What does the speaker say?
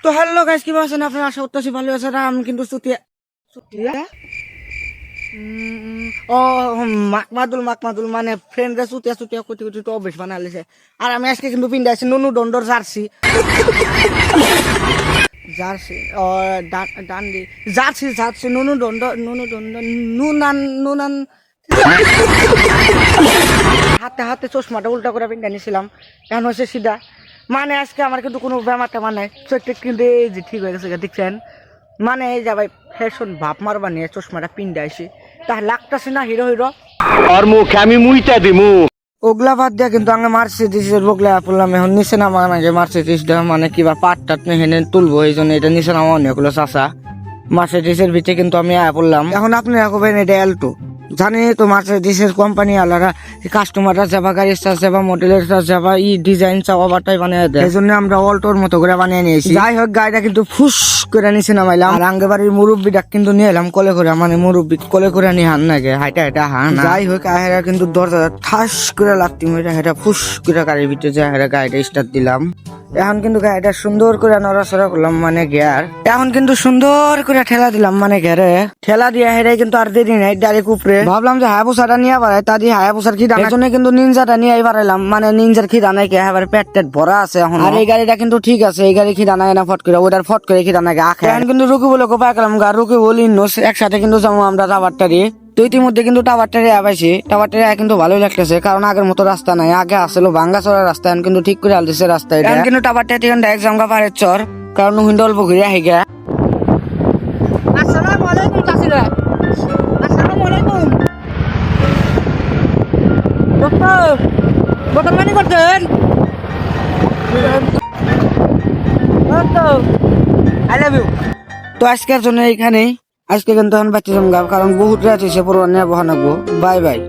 তো hello guys, কি আছেন আপনারা? আশা করতেছি ভালো আছেন। আমি কিন্তু সুতিয়া ও মাকমাদুল মানে ফ্রেন্ডরা সুতিয়া কুটি কুটি তো অভ্যেস বানাইছে। আর আমি আজকে কিন্তু পিন্ডা আছি নুনু ডন্ডর জার্সি জার্সি ও ডান্ডি জার্সি নুনু ডন্ডর নুনান হাতে হাতে চশমাটা উল্টা করে পিন্ডা নিয়েছিলাম। এখন হচ্ছে সিধা মানে আজকে আমার কিন্তু কোনো ব্যামার ট্যামার নাই, চোখটা কিন্তু এই যে ঠিক হয়ে গেছে দেখছেন। মানে এই যে ভাই ফ্যাশন ভাব মারবা নিয়ে চশমাটা পিন্ডা আসি তার লাগতেছে না হিরো হিরো আর মুখে আমি মুইতা দিমু। ওগুলা বাদ দিয়া কিন্তু আমি মার্সিডিজের বগলা পড়লাম। এখন নিচে নামা নাকি মার্সিডিজটা মানে কিবা পাটটাত হেনে তুলবো, এই জন্য এটা নিচে নামা অনেকগুলো চাষা মার্সিডিজের ভিতরে কিন্তু আমি পড়লাম। এখন আপনি রাখবেন এটা অ্যালটো। জানি তো মার্সিডিজের কোম্পানি আলাদা কাস্টমাররা যাবা গাড়ির চাষ যাবা মডেলের চাষ যাবা ডিজাইন চাওয়া বাটাই বানিয়ে দেয়, এই জন্য আমরা অল্টোর মতো করে বানিয়ে নিয়েছি। যাই হোক গাড়িটা কিন্তু ফুস করে নিচে নামাইলাম। আর আঙ্গে বাড়ির মুরব্বীটা কিন্তু নিয়ে এলাম কোলে করে, মানে মুরব্বী কোলে করে নিয়ে হান নাকি হাইটা হান। যাই হোক আহেরা কিন্তু দরজা ঠাস করে লাগতি হেটা ফুস করে গাড়ির ভিতরে যায় গাড়িটা স্টার্ট দিলাম। এখন কিন্তু গাড়িটা সুন্দর করে নড়াচড়া করলাম মানে গিয়ার। এখন কিন্তু সুন্দর করে ঠেলা দিলাম মানে ঘেরে ঠেলা দিয়ে হেরে কিন্তু আর দেরি নাই ডাইরেক্ট উপরে। ভাবলাম যে হায়াবুসাটা নিয়ে বাড়াই, তা দিয়ে হায়াবুসার খিদা এই জন্য কিন্তু নিনজাটা নিয়ে বাড়াইলাম। মানে নিনজার খিদা নাই কে এবার পেট ভরা আছে এখন। আর এই গাড়িটা কিন্তু ঠিক আছে, এই গাড়ি খিদা নাই না ফট করে ওটার ফট করে খিদা নাকি আখে। এখন কিন্তু রুকি বলে কোপায় গেলাম গা, রুকি বলি একসাথে কিন্তু যাবো আমরা টাবারটারি। তো ইতিমধ্যে কিন্তু টাওয়ারটারে আবাইছি, টাওয়ারটারে কিন্তু ভালোই লাগতেছে কারণ আগের মতো রাস্তা নাই। আগে আসলে ভাঙ্গা চড়া রাস্তা, এখন কিন্তু ঠিক করে আলতেছে রাস্তা। এখন কিন্তু টাওয়ারটা থেকে ডাইরেক্ট জামগা পাহাড়ের চর, কারণ কিন্তু অল্প ঘুরে আহি গা। আসসালামু আলাইকুম চাচিরা। আসসালামু আলাইকুম ডক্টর, বোতল পানি করতেন আই লাভ ইউ। তো আজকের জন্য এইখানেই, আজকে কিন্তু এখন বাচ্চা জমগাব কারণ বহুত রাত হয়েছে, পড়ুয়া নিয়ে বহানাবো। Bye bye.